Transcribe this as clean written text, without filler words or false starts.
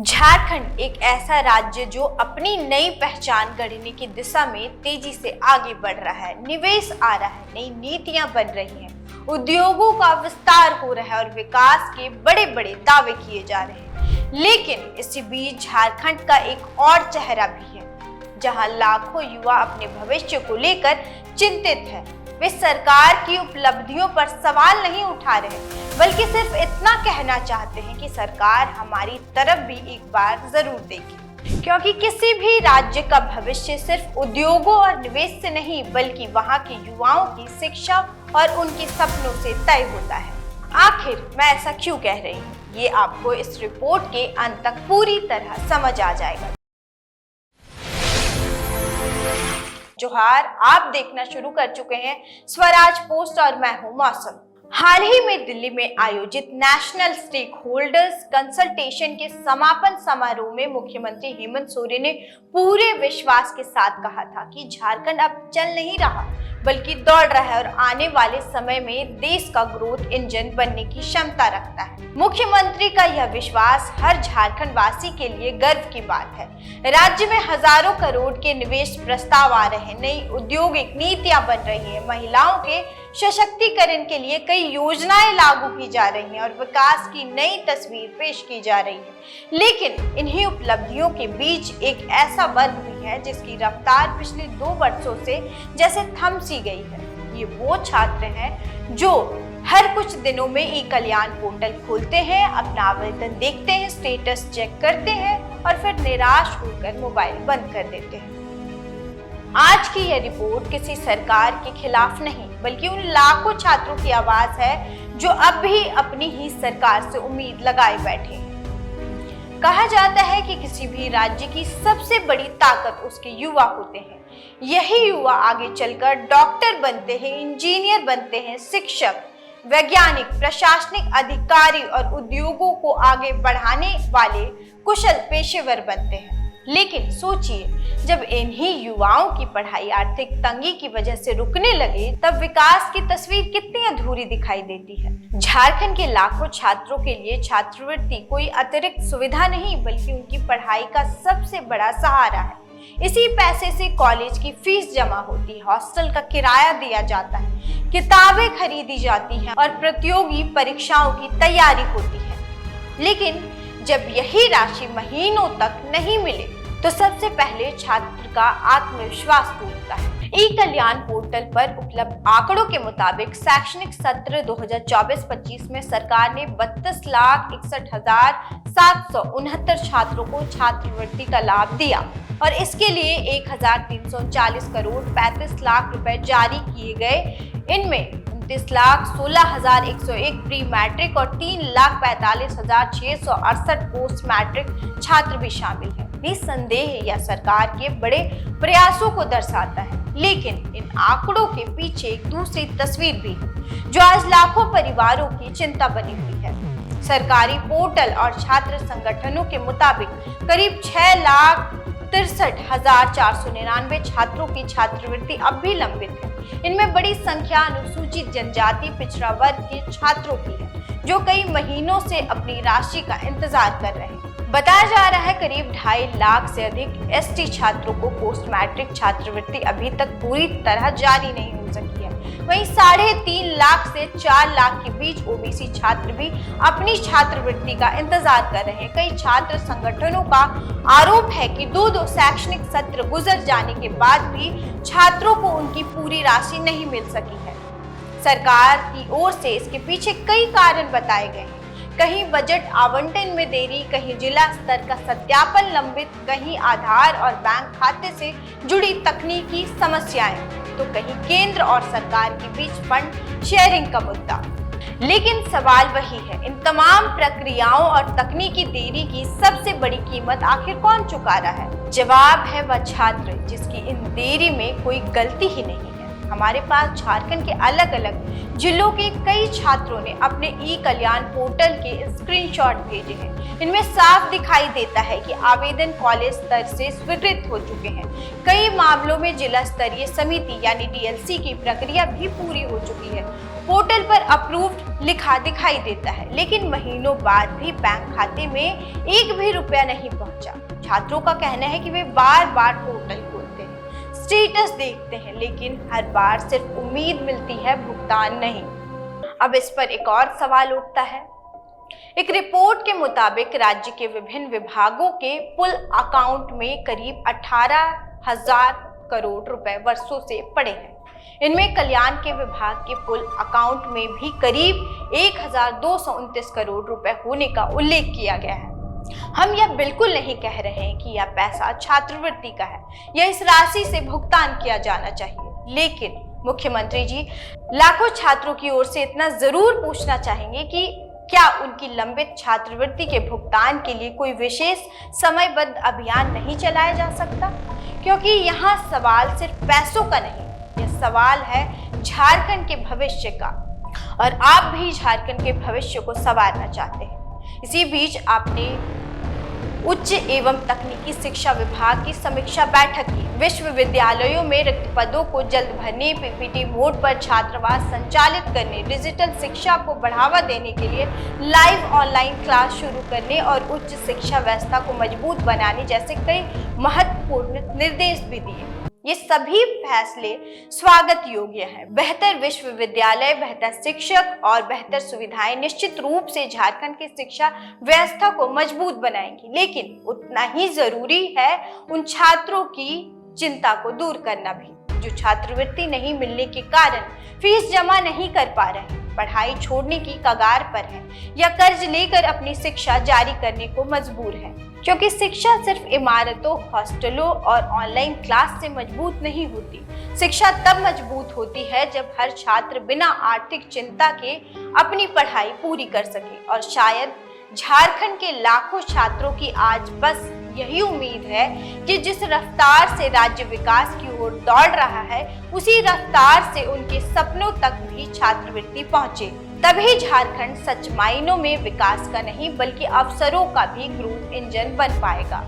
झारखंड एक ऐसा राज्य जो अपनी नई पहचान गढ़ने की दिशा में तेजी से आगे बढ़ रहा है। निवेश आ रहा है, नई नीतियां बन रही हैं, उद्योगों का विस्तार हो रहा है और विकास के बड़े बड़े दावे किए जा रहे हैं। लेकिन इसी बीच झारखंड का एक और चेहरा भी है, जहां लाखों युवा अपने भविष्य को लेकर चिंतित है। वे सरकार की उपलब्धियों पर सवाल नहीं उठा रहे, बल्कि सिर्फ इतना कहना चाहते हैं कि सरकार हमारी तरफ भी एक बार जरूर देगी, क्योंकि किसी भी राज्य का भविष्य सिर्फ उद्योगों और निवेश से नहीं, बल्कि वहां के युवाओं की शिक्षा और उनके सपनों से तय होता है। आखिर मैं ऐसा क्यों कह रही हूँ, ये आपको इस रिपोर्ट के अंत तक पूरी तरह समझ आ जाएगा। जोहार, आप देखना शुरू कर चुके हैं स्वराज पोस्ट और मैं हूं मौसम। हाल ही में दिल्ली में आयोजित नेशनल स्टेक होल्डर्स कंसल्टेशन के समापन समारोह में मुख्यमंत्री हेमंत सोरेन ने पूरे विश्वास के साथ कहा था कि झारखंड अब चल नहीं रहा, बल्कि दौड़ रहा है और आने वाले समय में देश का ग्रोथ इंजन बनने की क्षमता रखता है। मुख्यमंत्री का यह विश्वास हर झारखंड वासी के लिए गर्व की बात है। राज्य में हजारों करोड़ के निवेश प्रस्ताव आ रहे हैं, नई औद्योगिक नीतियां बन रही है, महिलाओं के सशक्तिकरण के लिए कई योजनाएं लागू की जा रही हैं और विकास की नई तस्वीर पेश की जा रही है। लेकिन इन्हीं उपलब्धियों के बीच एक ऐसा वर्ग भी है जिसकी रफ्तार पिछले 2 वर्षों से जैसे थम सी गई है। ये वो छात्र हैं जो हर कुछ दिनों में ई कल्याण पोर्टल खोलते हैं, अपना आवेदन देखते हैं, स्टेटस चेक करते हैं और फिर निराश होकर मोबाइल बंद कर देते हैं। आज की यह रिपोर्ट किसी सरकार के खिलाफ नहीं, बल्कि उन लाखों छात्रों की आवाज है जो अब भी अपनी ही सरकार से उम्मीद लगाए बैठे हैं। कहा जाता है कि किसी भी राज्य की सबसे बड़ी ताकत उसके युवा होते हैं। यही युवा आगे चलकर डॉक्टर बनते हैं, इंजीनियर बनते हैं, शिक्षक, वैज्ञानिक, प्रशासनिक अधिकारी और उद्योगों को आगे बढ़ाने वाले कुशल पेशेवर बनते हैं। लेकिन सोचिए, जब इन्हीं युवाओं की पढ़ाई आर्थिक तंगी की वजह से रुकने लगे, तब विकास की तस्वीर कितनी अधूरी दिखाई देती है। झारखंड के लाखों छात्रों के लिए छात्रवृत्ति कोई अतिरिक्त सुविधा नहीं, बल्कि उनकी पढ़ाई का सबसे बड़ा सहारा है। इसी पैसे से कॉलेज की फीस जमा होती है, हॉस्टल का किराया दिया जाता है, किताबें खरीदी जाती हैं और प्रतियोगी परीक्षाओं की तैयारी होती है। लेकिन जब यही राशि महीनों तक नहीं मिले, तो सबसे पहले छात्र का आत्मविश्वास टूटता है। ई कल्याण पोर्टल पर उपलब्ध आंकड़ों के मुताबिक शैक्षणिक सत्र 2024-25 में सरकार ने 32,61,769 छात्रों को छात्रवृत्ति का लाभ दिया और इसके लिए 1,339 करोड़ 35 लाख रुपए जारी किए गए। इनमें 29,16,101 प्री मैट्रिक और 3,45,668 पोस्ट मैट्रिक छात्र भी शामिल हैं। निस्संदेह यह सरकार के बड़े प्रयासों को दर्शाता है, लेकिन इन आंकड़ों के पीछे एक दूसरी तस्वीर भी है जो आज लाखों परिवारों की चिंता बनी हुई है। सरकारी पोर्टल और छात्र संगठनों के मुताबिक करीब 6,63,499 छात्रों की छात्रवृत्ति अब भी लंबित है। इनमें बड़ी संख्या अनुसूचित जनजाति पिछड़ा वर्ग के छात्रों की है, जो कई महीनों से अपनी राशि का इंतजार कर रहे हैं। बताया जा रहा है करीब 2.5 लाख से अधिक एसटी छात्रों को पोस्ट मैट्रिक छात्रवृत्ति अभी तक पूरी तरह जारी नहीं हो सकी है। वहीं 3.5 लाख से 4 लाख के बीच ओबीसी छात्र भी अपनी छात्रवृत्ति का इंतजार कर रहे हैं। कई छात्र संगठनों का आरोप है कि 2 शैक्षणिक सत्र गुजर जाने के बाद भी छात्रों को उनकी पूरी राशि नहीं मिल सकी है। सरकार की ओर से इसके पीछे कई कारण बताए गए हैं। कहीं बजट आवंटन में देरी, कहीं जिला स्तर का सत्यापन लंबित, कहीं आधार और बैंक खाते से जुड़ी तकनीकी समस्याएं, तो कहीं केंद्र और सरकार के बीच फंड शेयरिंग का मुद्दा। लेकिन सवाल वही है, इन तमाम प्रक्रियाओं और तकनीकी देरी की सबसे बड़ी कीमत आखिर कौन चुका रहा है? जवाब है वह छात्र जिसकी इन देरी में कोई गलती ही नहीं है। हमारे पास झारखंड के अलग अलग जिलों के कई छात्रों ने अपने ई कल्याण पोर्टल के स्क्रीनशॉट भेजे हैं। इनमें साफ दिखाई देता है कि आवेदन कॉलेज स्तर से स्वीकृत हो चुके हैं। कई मामलों में जिला स्तरीय समिति यानी डीएलसी की प्रक्रिया भी पूरी हो चुकी है। पोर्टल पर अप्रूव्ड लिखा दिखाई देता है, लेकिन महीनों बाद भी बैंक खाते में एक भी रुपया नहीं पहुंचा। छात्रों का कहना है कि वे बार बार पोर्टल खोलते हैं, स्टेटस देखते हैं, लेकिन हर बार सिर्फ उम्मीद मिलती है, भुगतान नहीं। अब इस पर एक और सवाल उठता है। एक रिपोर्ट के मुताबिक राज्य के विभिन्न विभागों के पुल अकाउंट में करीब 18,000 करोड़ रुपए वर्षों से पड़े हैं। इनमें कल्याण के विभाग के पुल अकाउंट में भी करीब 1,229 करोड़ रुपए होने का उल्लेख किया गया है। हम यह बिल्कुल नहीं कह रहे हैं कि यह पैसा छात्रवृत्ति का है या इस राशि से भुगतान किया जाना चाहिए, लेकिन मुख्यमंत्री जी लाखों छात्रों की ओर से इतना जरूर पूछना चाहेंगे कि क्या उनकी लंबित छात्रवृत्ति के भुगतान के लिए कोई विशेष समयबद्ध अभियान नहीं चलाया जा सकता? क्योंकि यहाँ सवाल सिर्फ पैसों का नहीं, यह सवाल है झारखंड के भविष्य का, और आप भी झारखंड के भविष्य को संवारना चाहते हैं। इसी बीच आपने उच्च एवं तकनीकी शिक्षा विभाग की समीक्षा बैठक की। विश्वविद्यालयों में रिक्त पदों को जल्द भरने, पीपीटी मोड पर छात्रावास संचालित करने, डिजिटल शिक्षा को बढ़ावा देने के लिए लाइव ऑनलाइन क्लास शुरू करने और उच्च शिक्षा व्यवस्था को मजबूत बनाने जैसे कई महत्वपूर्ण निर्देश भी दिए। ये सभी फैसले स्वागत योग्य हैं। बेहतर विश्वविद्यालय, बेहतर शिक्षक और बेहतर सुविधाएं निश्चित रूप से झारखंड की शिक्षा व्यवस्था को मजबूत बनाएंगी, लेकिन उतना ही जरूरी है उन छात्रों की चिंता को दूर करना भी जो छात्रवृत्ति नहीं मिलने के कारण फीस जमा नहीं कर पा रहे हैं, पढ़ाई छोड़ने की कगार पर है या कर्ज लेकर अपनी शिक्षा जारी करने को मजबूर है। क्योंकि शिक्षा सिर्फ इमारतों, हॉस्टलों और ऑनलाइन क्लास से मजबूत नहीं होती। शिक्षा तब मजबूत होती है जब हर छात्र बिना आर्थिक चिंता के अपनी पढ़ाई पूरी कर सके, और शायद झारखंड के लाखों छात्रों की आज बस यही उम्मीद है कि जिस रफ्तार से राज्य विकास की ओर दौड़ रहा है, उसी रफ्तार से उनके सपनों तक भी छात्रवृत्ति पहुंचे। तभी झारखंड सच मायनों में विकास का नहीं बल्कि अवसरों का भी ग्रोथ इंजन बन पाएगा।